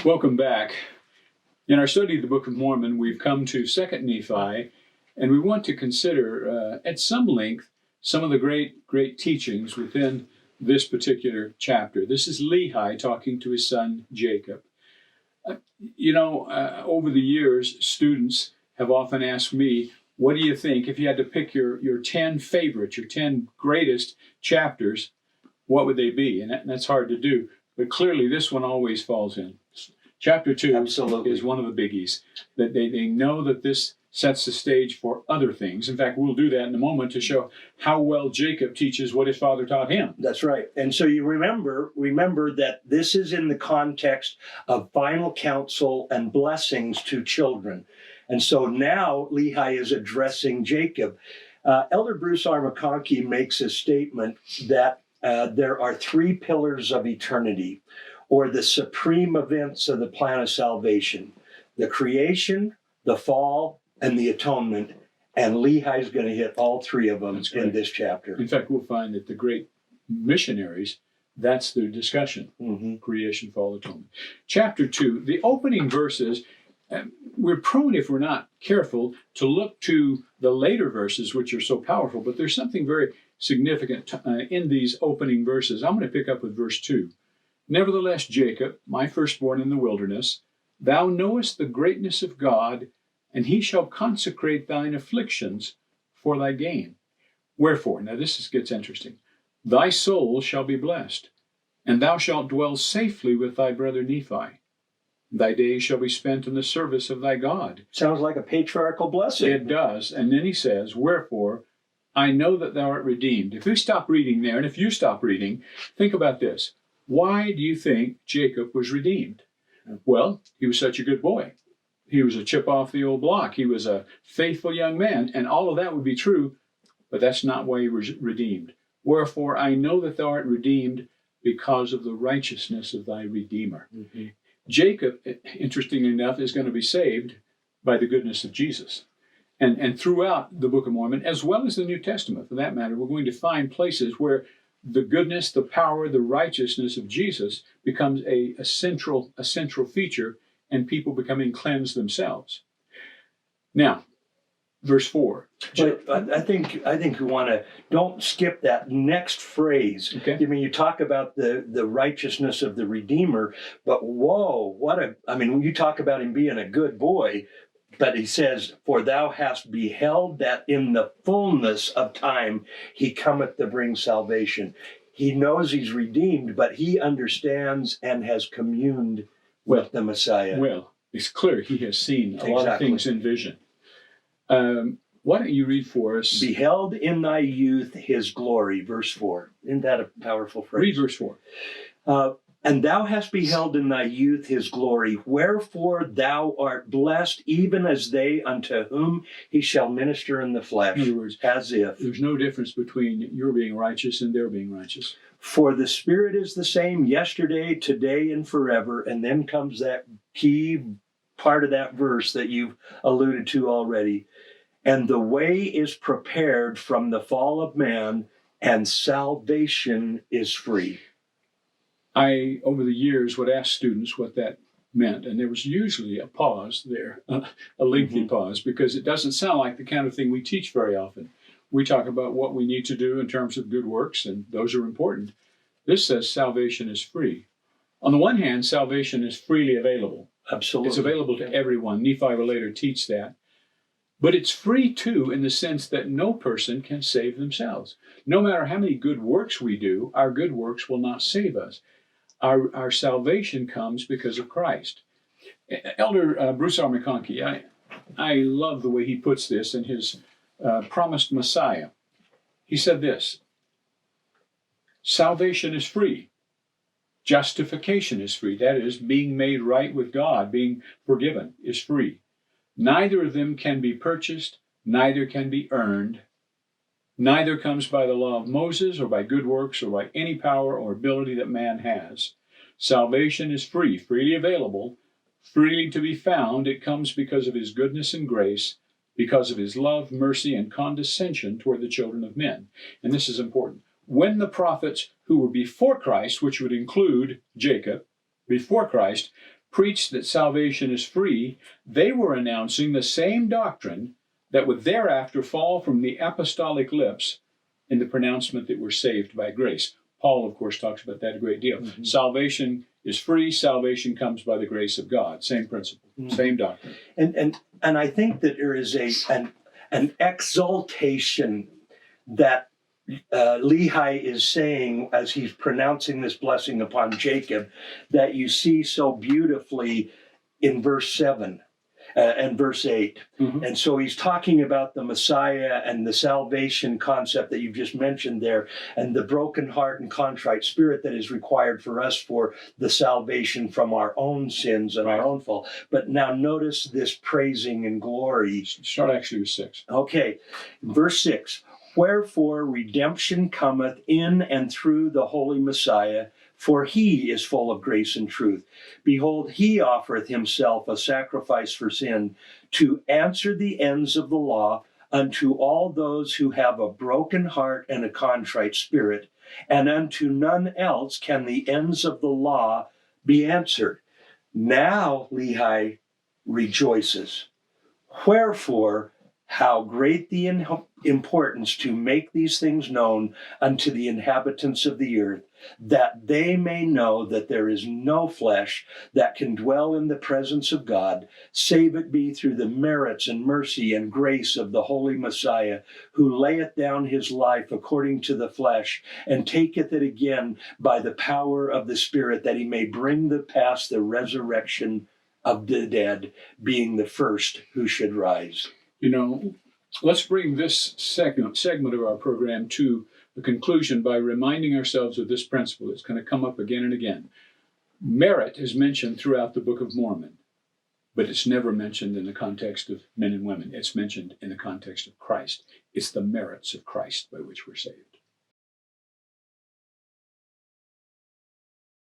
Welcome back. In our study of the Book of Mormon, we've come to 2nd Nephi, and we want to consider at some length some of the great teachings within this particular chapter. This is Lehi talking to his son Jacob. Over the years, students have often asked me, what do you think, if you had to pick your 10 favorites, your 10 greatest chapters, what would they be? And that's hard to do. But clearly, this one always falls in. Chapter 2 Absolutely. is one of the biggies. That they know that this sets the stage for other things. In fact, we'll do that in a moment to show how well Jacob teaches what his father taught him. That's right. And so you remember that this is in the context of final counsel and blessings to children. And so now Lehi is addressing Jacob. Elder Bruce R. McConkie makes a statement that there are 3 pillars of eternity, or the supreme events of the plan of salvation: the creation, the fall, and the atonement. And Lehi's going to hit all 3 of them in this chapter. In fact, we'll find that the great missionaries, that's their discussion: creation, fall, atonement. Chapter 2, the opening verses, we're prone, if we're not careful, to look to the later verses, which are so powerful, but there's something very significant in these opening verses. I'm going to pick up with verse 2. Nevertheless, Jacob, my firstborn in the wilderness, thou knowest the greatness of God, and he shall consecrate thine afflictions for thy gain. Wherefore, now this gets interesting, thy soul shall be blessed, and thou shalt dwell safely with thy brother Nephi. Thy days shall be spent in the service of thy God. Sounds like a patriarchal blessing. It does. And then he says, wherefore, I know that thou art redeemed. If we stop reading there, and if you stop reading, think about this. Why do you think Jacob was redeemed? Well, he was such a good boy. He was a chip off the old block. He was a faithful young man, and all of that would be true, but that's not why he was redeemed. Wherefore, I know that thou art redeemed because of the righteousness of thy Redeemer. Jacob, interestingly enough, is going to be saved by the goodness of Jesus. And throughout the Book of Mormon, as well as the New Testament, for that matter, we're going to find places where the goodness, the power, the righteousness of Jesus becomes a central feature, and people becoming cleansed themselves. Now, verse 4. But I think you want to, don't skip that next phrase. Okay. I mean, you talk about the righteousness of the Redeemer, but whoa, you talk about him being a good boy, but he says, for thou hast beheld that in the fullness of time he cometh to bring salvation. He knows he's redeemed, but he understands and has communed with the Messiah. Well, it's clear he has seen a lot of things in vision. Why don't you read for us? Beheld in thy youth his glory, verse 4. Isn't that a powerful phrase? Read verse 4. And thou hast beheld in thy youth his glory, wherefore thou art blessed, even as they unto whom he shall minister in the flesh. In other words, as if. There's no difference between your being righteous and their being righteous. For the Spirit is the same yesterday, today, and forever. And then comes that key part of that verse that you've alluded to already. And the way is prepared from the fall of man, and salvation is free. I, over the years, would ask students what that meant, and there was usually a pause there, a lengthy pause, because it doesn't sound like the kind of thing we teach very often. We talk about what we need to do in terms of good works, and those are important. This says salvation is free. On the one hand, salvation is freely available. Absolutely. It's available to everyone. Nephi will later teach that. But it's free, too, in the sense that no person can save themselves. No matter how many good works we do, our good works will not save us. Our salvation comes because of Christ. Elder Bruce R. McConkie, I love the way he puts this in his Promised Messiah. He said this: salvation is free. Justification is free. That is, being made right with God, being forgiven, is free. Neither of them can be purchased, neither can be earned. Neither comes by the law of Moses or by good works or by any power or ability that man has. Salvation is free, freely available, freely to be found. It comes because of his goodness and grace, because of his love, mercy, and condescension toward the children of men. And this is important. When the prophets who were before Christ, which would include Jacob, before Christ, preached that salvation is free, they were announcing the same doctrine that would thereafter fall from the apostolic lips in the pronouncement that we're saved by grace. Paul, of course, talks about that a great deal. Mm-hmm. Salvation is free. Salvation comes by the grace of God. Same principle, same doctrine. And I think that there is an exaltation that Lehi is saying as he's pronouncing this blessing upon Jacob that you see so beautifully in verse 7 and verse 8. Mm-hmm. And so he's talking about the Messiah and the salvation concept that you've just mentioned there, and the broken heart and contrite spirit that is required for us for the salvation from our own sins and our own fault. But now notice this praising and glory. Start actually with 6. Okay, verse 6. Wherefore redemption cometh in and through the Holy Messiah, for he is full of grace and truth. Behold, he offereth himself a sacrifice for sin, to answer the ends of the law unto all those who have a broken heart and a contrite spirit, and unto none else can the ends of the law be answered. Now Lehi rejoices. Wherefore, how great the importance to make these things known unto the inhabitants of the earth, that they may know that there is no flesh that can dwell in the presence of God, save it be through the merits and mercy and grace of the Holy Messiah, who layeth down his life according to the flesh, and taketh it again by the power of the Spirit, that he may bring to pass the resurrection of the dead, being the first who should rise. You know, let's bring this segment of our program to a conclusion by reminding ourselves of this principle. It's going to come up again and again. Merit is mentioned throughout the Book of Mormon, but it's never mentioned in the context of men and women. It's mentioned in the context of Christ. It's the merits of Christ by which we're saved.